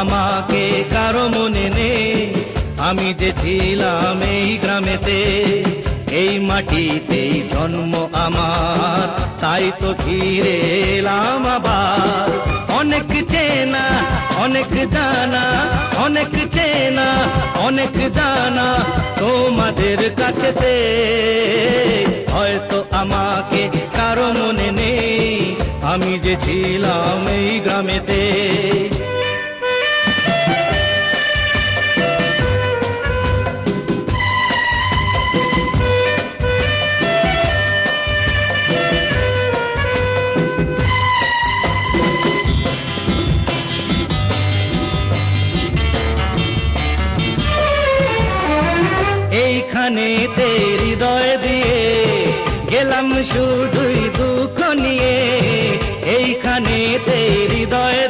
আমাকে কারো মনে নেই, আমি যে ছিলাম এই গ্রামেতে। এই মাটিতেই জন্ম আমার, তাই তো ফিরে এলাম আবার। অনেক চেনা অনেক জানা, অনেক চেনা অনেক জানা তোমাদের কাছেতে। হয়তো আমাকে কারো মনে নেই, আমি যে ছিলাম এই গ্রামেতে। এইখানেতে হৃদয় দিয়ে গেলাম শুধুই দুঃখ নিয়ে, এইখানেতে হৃদয়